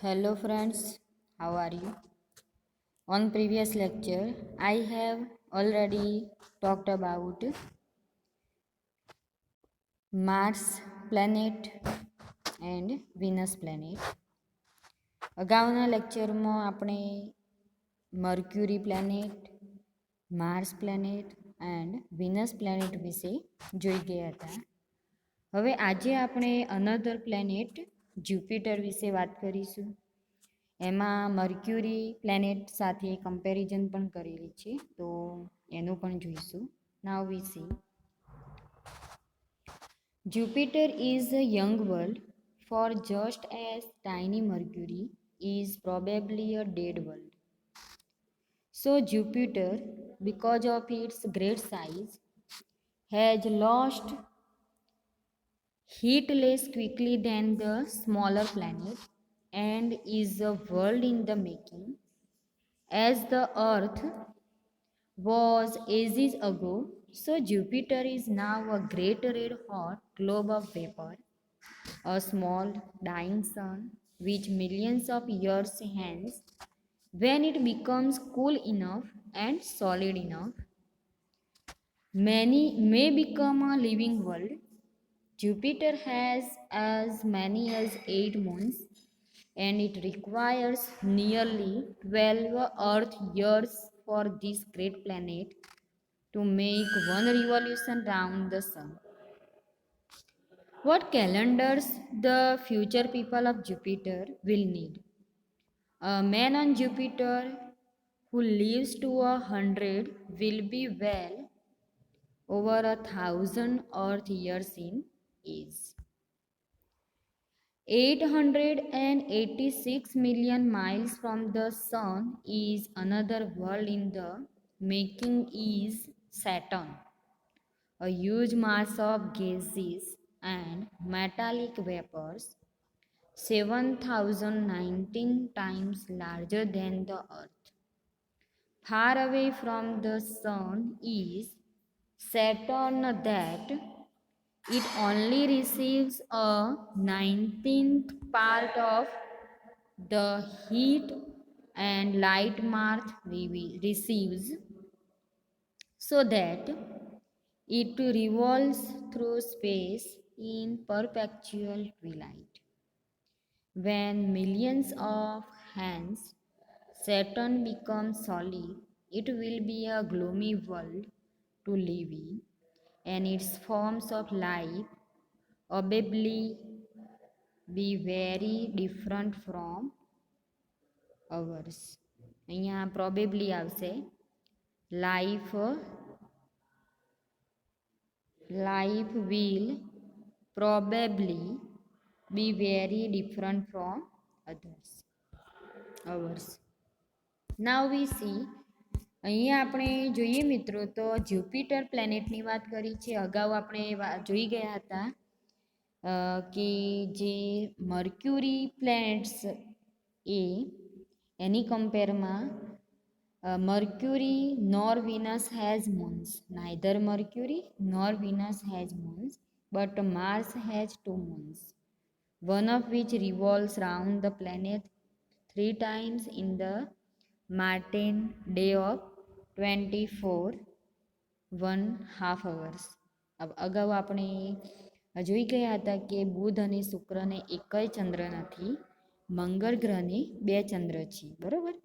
Hello friends, how are you? On previous lecture, I have already talked about Mars planet and Venus planet. અગાઉના લેક્ચરમાં આપણે mercury planet, Mars planet and Venus planet વિશે જોઈ ગયા હતા. હવે આજે આપણે અનધર પ્લેનેટ જ્યુપિટર વિશે વાત કરીશું. એમાં મર્ક્યુરી પ્લેનેટ સાથે કમ્પેરિઝન પણ કરેલી છે, તો એનું પણ જોઈશું. નાઉ વી C Jupiter is a young world, for just as tiny Mercury is probably a dead world. So Jupiter, because of its great size, has lost heat less quickly than the smaller planet and is a world in the making. As the Earth was ages ago, so Jupiter is now a great red hot globe of vapor, a small dying sun which millions of years hence, when it becomes cool enough and solid enough, many may become a living world. Jupiter has as many as 8 moons, and it requires nearly 12 Earth years for this great planet to make one revolution round the sun. What calendars the future people of Jupiter will need? A man on Jupiter who lives to 100 will be well over 1,000 Earth years in age. 886 million miles from the sun is another world in the making is Saturn, a huge mass of gases and metallic vapors 7,019 times larger than the Earth. Far away from the sun is Saturn that it only receives a 19th part of the heat and light Mars receives, so that it revolves through space in perpetual twilight. When millions of hence Saturn becomes solid, it will be a gloomy world to live in, and its forms of life probably be very different from ours. અહીંયા probably આવશે life will probably be very different from ours. Now we see અહીંયા આપણે જોઈએ મિત્રો તો Jupiter પ્લેનેટની વાત કરી છે. અગાઉ આપણે જોઈ ગયા હતા કે જે mercury planets any કમ્પેરમાં Mercury nor Venus has moons. Neither Mercury nor Venus has moons, but Mars has 2 moons, one of which revolves round the planet 3 times in the Martian day of 24.5 hours. અગાઉ આપણે જોઈ ગયા હતા કે બુધ અને શુક્રને એક જ ચંદ્ર નથી, મંગળ ગ્રહને 2 ચંદ્ર છે. બરોબર.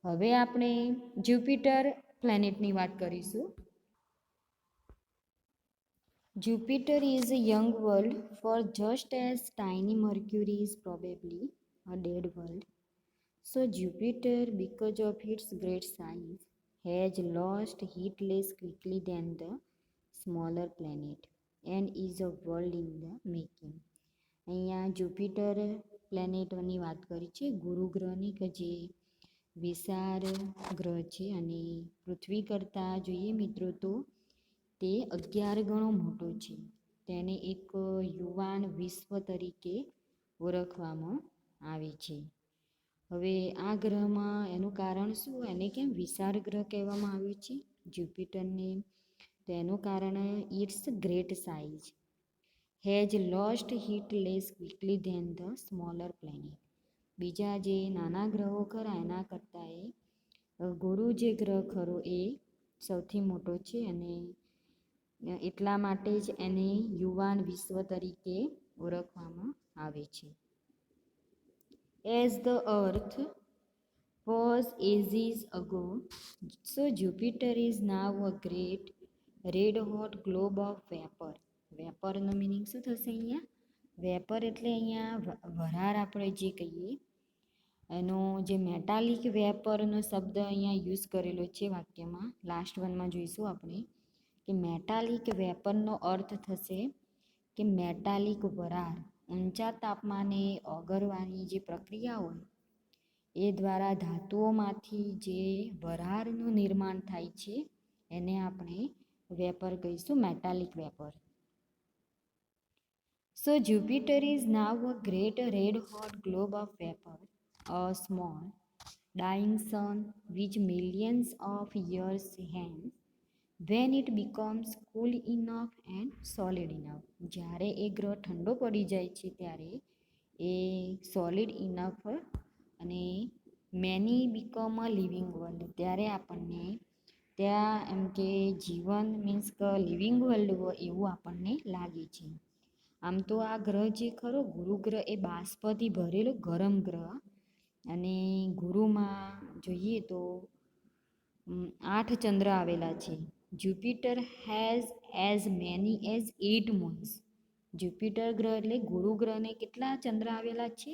હવે આપણે જ્યુપિટર પ્લેનેટની વાત કરીશું. Jupiter is a young world, for just as tiny Mercury is probably a dead world, so Jupiter, because of its great size, has lost heat less quickly than the smaller planet and is a world in the making. અહીંયા Jupiter પ્લેનેટની વાત કરી છે, ગુરુ ગ્રહની કે જે વિશાળ ગ્રહ છે અને પૃથ્વી કરતાં જોઈએ મિત્રો તો તે 11 ગણો મોટો છે. તેને એક યુવાન વિશ્વ તરીકે ઓળખવામાં આવે છે. હવે આ ગ્રહમાં એનું કારણ શું? એને કેમ વિશાળ ગ્રહ કહેવામાં આવ્યો છે જ્યુપિટરને? તો એનું કારણ it's great size has lost heat less quickly than the smaller planet બીજા જે નાના ગ્રહો ખરા એના કરતાં ગુરુ જે ગ્રહ ખરો એ સૌથી મોટો છે અને એટલા માટે જ એને યુવાન વિશ્વ તરીકે ઓળખવામાં આવે છે. As the earth was ages ago, so Jupiter is now a great red hot globe of vapor. વેપરનો મિનિંગ શું થશે અહીંયા? વેપર એટલે અહીંયા વરાળ આપણે જે કહીએ એનો જે મેટાલિક વેપરનો શબ્દ અહીંયા યુઝ કરેલો છે વાક્યમાં, લાસ્ટ વનમાં જોઈશું આપણે કે મેટાલિક વેપરનો અર્થ થશે કે મેટાલિક વરાળ ઊંચા તાપમાને ઓગળવાની જે પ્રક્રિયા હોય એ દ્વારા ધાતુઓમાંથી જે વરાળનું નિર્માણ થાય છે એને આપણે વેપર કહીશું, metallic vapour. So Jupiter is now a great red hot globe of vapor, a small dying sun which millions of years hence when it becomes cool enough and solid enough. જ્યારે એ ગ્રહ ઠંડો પડી જાય છે ત્યારે એ solid enough અને many become a living world, ત્યારે આપણને ત્યાં એમ કે જીવન મીન્સ કે લિવિંગ વર્લ્ડ હોય એવું આપણને લાગે છે. આમ તો આ ગ્રહ જે ખરો ગુરુ ગ્રહ એ બાષ્પથી ભરેલો ગરમ ગ્રહ અને ગુરુમાં જોઈએ તો 8 ચંદ્ર આવેલા છે. Jupiter has as many as 8 moons. Jupiter ગ્રહ એટલે ગુરુ ગ્રહને કેટલા ચંદ્ર આવેલા છે?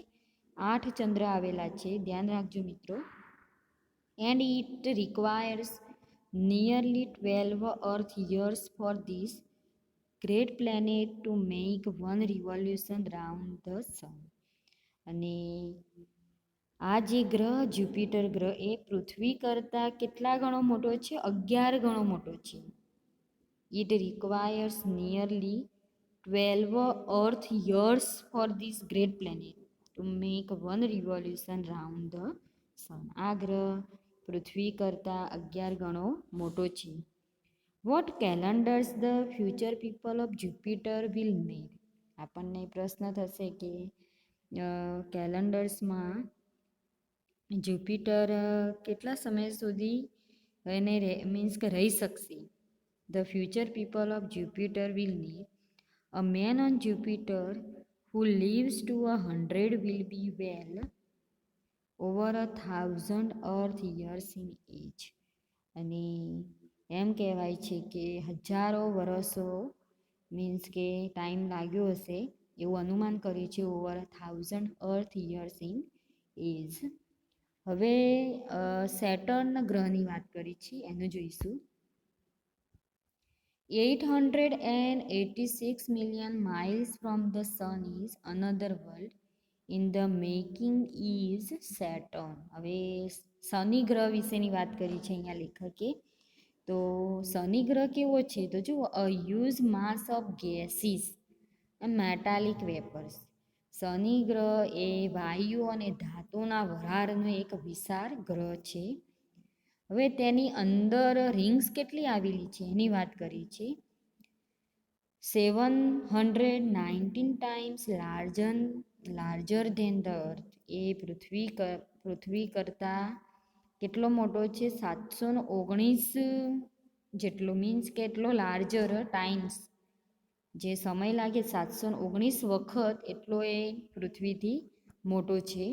8 ચંદ્ર આવેલા છે, ધ્યાન રાખજો મિત્રો. And it requires nearly 12 earth years for this great planet to make one revolution round the સન. અને આ જે ગ્રહ જ્યુપિટર ગ્રહ એ પૃથ્વી કરતાં કેટલા ગણો મોટો છે? 11 ગણો મોટો છે. It requires nearly 12 earth years for this great planet to make one revolution round the sun. આ ગ્રહ પૃથ્વી કરતાં 11 ગણો મોટો છે. What calendars the future people of Jupiter will make. આપણને પ્રશ્ન થશે કે કેલેન્ડર્સમાં જ્યુપિટર કેટલા સમય સુધી એને મીન્સ કે રહી શકશે. The future people of Jupiter will need a main on Jupiter who lives to 100 will be well over 1,000 earth years in age. અને એમ કહેવાય છે કે હજારો વર્ષો મીન્સ કે ટાઈમ લાગ્યો હશે એવું અનુમાન કર્યું છે, ઓવર 1000 અર્થ યર્સ ઇન એજ. હવે સેટર્ન ગ્રહની વાત કરી છે એનું જોઈશું. 886 million miles from the sun is another world in the making is Saturn. હવે શનિ ગ્રહ વિશેની વાત કરી છે અહીંયા લેખકે. તો શનિ ગ્રહ કેવો છે? તો જુઓ, a huge mass of gases and metallic vapours. શનિ ગ્રહ એ વાયુ અને ધાતુના વરાળનો એક વિશાળ ગ્રહ છે. હવે તેની અંદર રિંગ્સ કેટલી આવેલી છે એની વાત કરી છે. 719 times larger than the earth. એ પૃથ્વી કરતાં કેટલો મોટો છે? 719 જેટલો, મીન્સ કેટલો લાર્જર ટાઈમ્સ, જે સમય લાગે 719 વખત એટલો એ પૃથ્વીથી મોટો છે.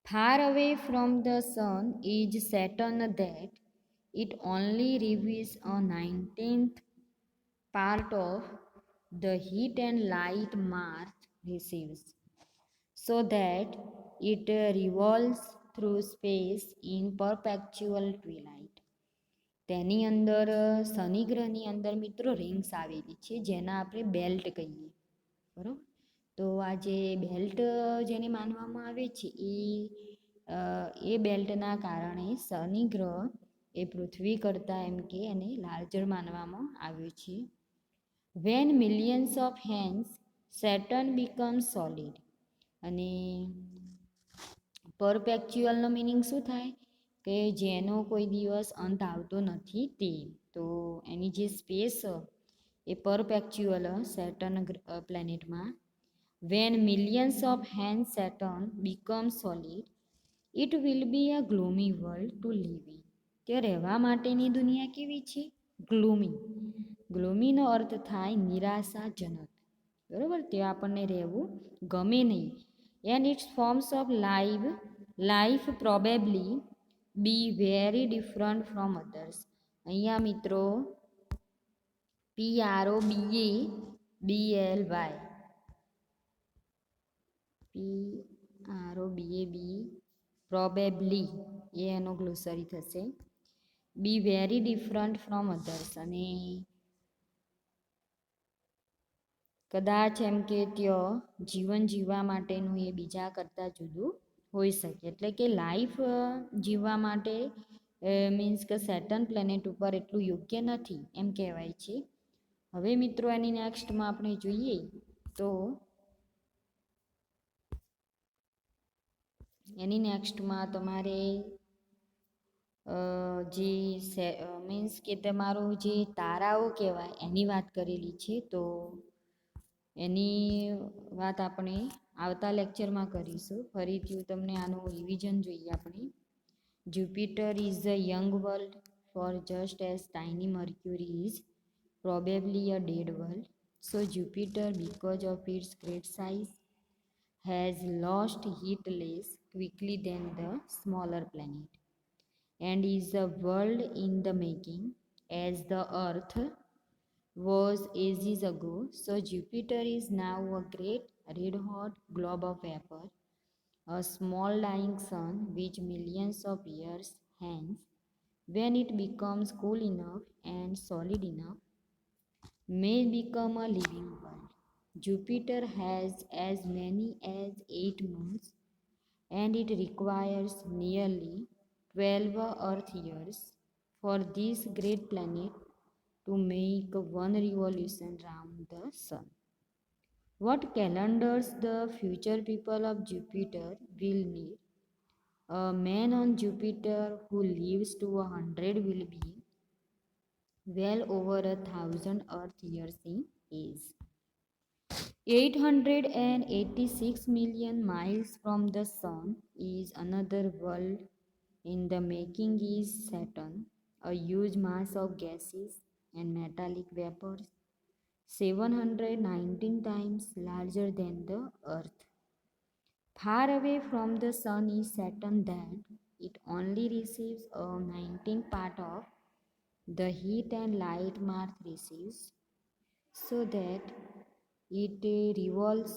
Far away from the sun is Saturn that it only receives a 19th part of the heat and light Mars receives, so that it revolves through space in perpetual twilight. તેની અંદર શનિ ગ્રહની અંદર મિત્રો રિંગ્સ આવેલી છે જેના આપણે belt કહીએ, બરાબર. તો આ જે બેલ્ટ જેને માનવામાં આવે છે એ બેલ્ટના કારણે શનિ ગ્રહ એ પૃથ્વી કરતાં એમ કે એને લાર્જર માનવામાં આવ્યું છે. When millions of hens Saturn becomes solid. અને પરપેક્ચ્યુઅલનો મિનિંગ શું થાય? કે જેનો કોઈ દિવસ અંત આવતો નથી તે. તો એની જે સ્પેસ એ પરપેક્ચ્યુઅલ સેટર્ન પ્લેનેટમાં. When millions of hand Saturn become solid, it will be a gloomy world to live in. તે રહેવા માટેની દુનિયા કેવી છે? ગ્લુમી. ગ્લુમીનો અર્થ થાય નિરાશાજનક. બરાબર, તે આપણને રહેવું ગમે નહીં. And its forms of life probably be very different from others. અહીંયા મિત્રો PROBABLY PROBAB પ્રોબેબલી એ એનો ગ્લોસરી થશે. Be very different from others, અને કદાચ એમ કે ત્યાં જીવન જીવવા માટેનું એ બીજા કરતાં જુદું હોઈ શકે. એટલે કે લાઈફ જીવવા માટે મીન્સ કે સેટર્ન પ્લેનેટ ઉપર એટલું યોગ્ય નથી એમ કહેવાય છે. હવે મિત્રો એની નેક્સ્ટમાં આપણે જોઈએ તો એની નેક્સ્ટમાં તમારે જે મીન્સ કે તમારું જે તારાઓ કહેવાય એની વાત કરેલી છે. તો એની વાત આપણે આવતા લેક્ચરમાં કરીશું. ફરીથી તમને આનું રિવિઝન જોઈએ આપણે. Jupiter is a young world for just as tiny Mercury is probably a dead world. So Jupiter, because of its great size, has lost heat less quickly than the smaller planet, and is a world in the making, as the Earth was ages ago. So Jupiter is now a great red-hot globe of vapor, a small dying sun which millions of years hence, when it becomes cool enough and solid enough, may become a living world. Jupiter has as many as 8 moons, and it requires nearly 12 Earth years for this great planet to make one revolution round the sun. What calendars the future people of Jupiter will need? A man on Jupiter who lives to 100 will be well over 1,000 Earth years in age. 886 million miles from the sun is another world in the making is Saturn, a huge mass of gases and metallic vapors, 719 times larger than the Earth. Far away from the sun is Saturn that it only receives a 19th part of the heat and light Mars receives, so that it revolves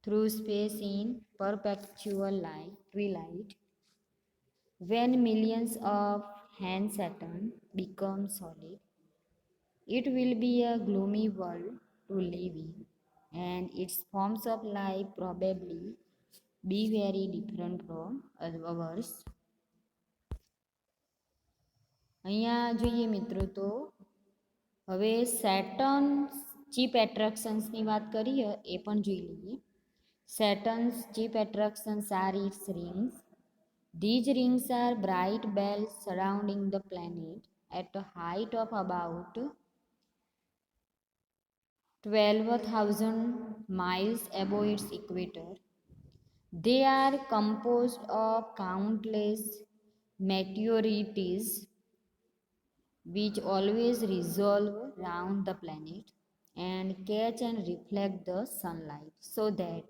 through space in perpetual twilight. When millions of hand Saturn become solid, it will be a gloomy world to live in, and its forms of life probably be very different from ours. અહીંયા જોઈએ મિત્રો તો હવે સેટર્ન chip એટ્રેક્શન્સની વાત કરીએ એ પણ જોઈ લઈએ. Saturn's chief attractions are its rings. These rings are bright bells surrounding the planet at a height of about 12,000 miles above its equator. They are composed of countless meteorites which always revolve round the planet and catch and reflect the sunlight, so that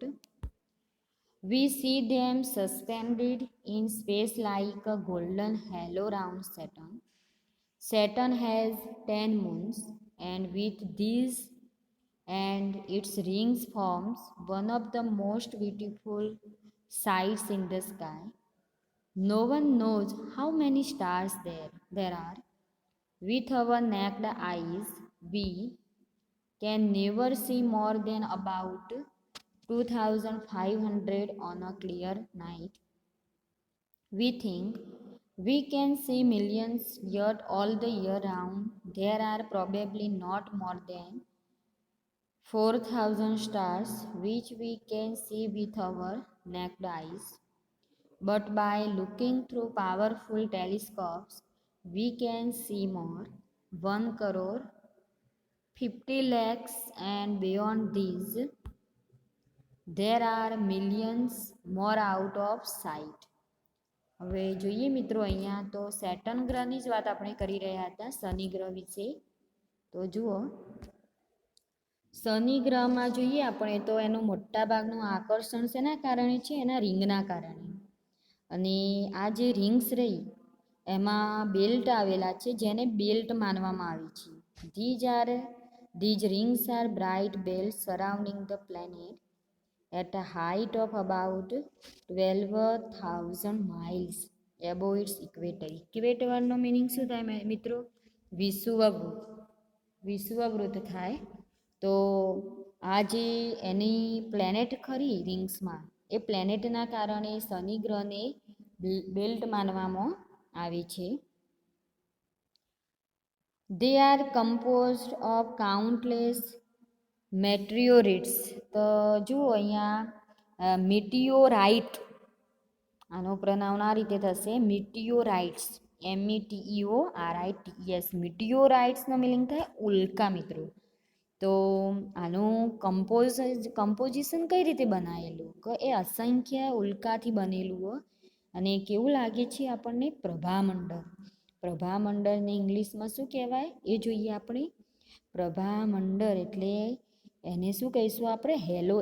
we see them suspended in space like a golden halo round Saturn. Saturn has 10 moons, and with these and its rings forms one of the most beautiful sights in the sky. No one knows how many stars there are. With our naked eyes, we can never see more than about 2,500 on a clear night. We think we can see millions, yet all the year round there are probably not more than 4,000 stars which we can see with our naked eyes. But by looking through powerful telescopes, we can see more, 1 crore 50 lakhs and beyond these. There are millions more out of site. હવે જોઈએ મિત્રો, અહીંયા તો સેટર્ન ગ્રહની જ વાત આપણે કરી રહ્યા હતા, શનિ ગ્રહ વિશે. તો જુઓ, શનિ ગ્રહમાં જોઈએ આપણે તો એનું મોટા ભાગનું આકર્ષણ શેના કારણે છે? એના રિંગના કારણે. અને આ જે રિંગ્સ રહી એમાં બેલ્ટ આવેલા છે, જેને બેલ્ટ માનવામાં આવે છે. These rings are bright belts surrounding the planet at a height of about 12,000 miles above its equator. ઇક્વેટરનો મિનિંગ શું થાય મિત્રો? વિષુવવૃત્ત. વિષુવવૃત્ત થાય. તો આ જે એની પ્લેનેટ ખરી રિંગ્સમાં, એ પ્લેનેટના કારણે શનિ ગ્રહને બેલ્ટ માનવામાં આવે છે. They are composed of countless meteorites. તો જુઓ અહીંયા મિટિયોરાઇટ, આનો પ્રનાઉન આ રીતે થશે, મિટિયોરાઇટ્સ. METEORITES. મિટિયોરાઇટ્સનો મિનિંગ થાય ઉલ્કા મિત્રો. તો આનું કમ્પોઝિશન કઈ રીતે બનાવેલું? કે એ અસંખ્ય ઉલ્કાથી બનેલું હોય. અને કેવું લાગે છે આપણને? પ્રભામંડળ. પ્રભામંડળને ઇંગ્લિશમાં શું કહેવાય એ જોઈએ આપણે. પ્રભામંડળ એટલે એને શું કહીશું આપણે? હેલો.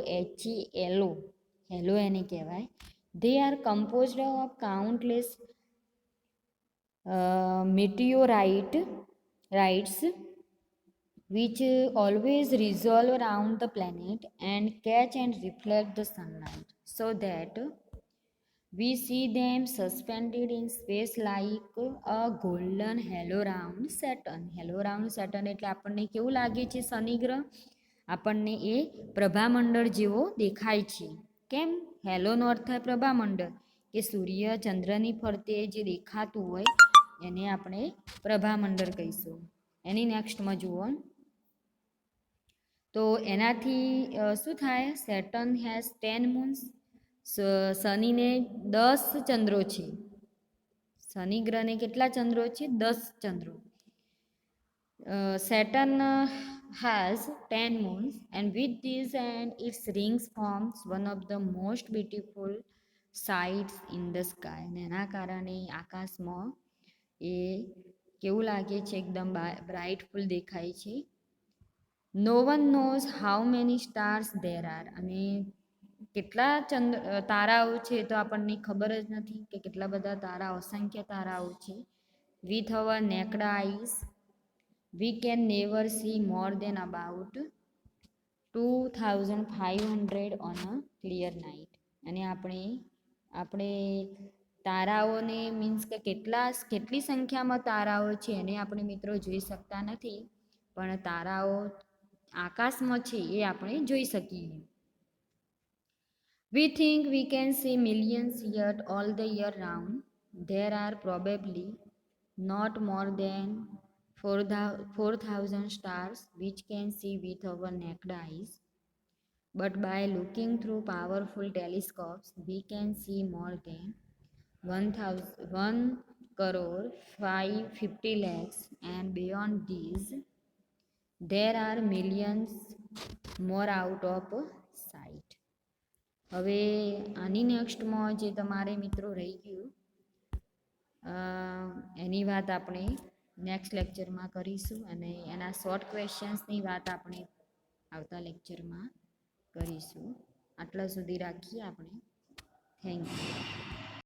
HELO. હેલો એને કહેવાય. They are composed of countless meteorites which always revolve around the planet and catch and reflect the sunlight, so that we see them suspended in space like a golden halo round Saturn. Halo round Saturn એટલે આપણને કેવું લાગે છે શનિ ગ્રહ? આપણને એ પ્રભામંડળ જેવો દેખાય છે. કેમ? હેલોનો અર્થ થાય પ્રભામંડળ, કે સૂર્ય ચંદ્રની ફરતે જે દેખાતું હોય એને આપણે પ્રભામંડળ કહીશું. એની નેક્સ્ટમાં જુઓ, તો એનાથી શું થાય? સેટર્ન હેઝ 10 મૂન્સ. શનિને 10 ચંદ્રો છે. શનિ ગ્રહને કેટલા ચંદ્રો છે? 10 ચંદ્રો. Saturn has 10 moons, and with these and its rings forms one of the most beautiful sights in the sky. અને એના કારણે આકાશમાં એ કેવું લાગે છે? એકદમ બ્રાઇટફુલ દેખાય છે. No one knows how many stars there are. અને કેટલા તારાઓ છે તો આપણને ખબર જ નથી કે કેટલા બધા તારાઓ, અસંખ્ય તારાઓ છે. With our naked eyes we can never see more than about 2,500 on a clear night. અને આપણે તારાઓને મીન્સ કે કેટલી સંખ્યામાં તારાઓ છે એને આપણે મિત્રો જોઈ શકતા નથી, પણ તારાઓ આકાશમાં છે એ આપણે જોઈ શકીએ. We think we can see millions yet all the year round. There are probably not more than 4,000 stars which can see with our naked eyes. But by looking through powerful telescopes, we can see more than 1,550,00,000, and beyond these, there are millions more out of sight. હવે આની નેક્સ્ટમાં જે તમારે મિત્રો રહી ગયું એની વાત આપણે next લેક્ચરમાં કરીશું, અને એના શોર્ટ ક્વેશ્ચન્સની વાત આપણે આવતા લેક્ચરમાં કરીશું. આટલા સુધી રાખીએ આપણે. Thank you.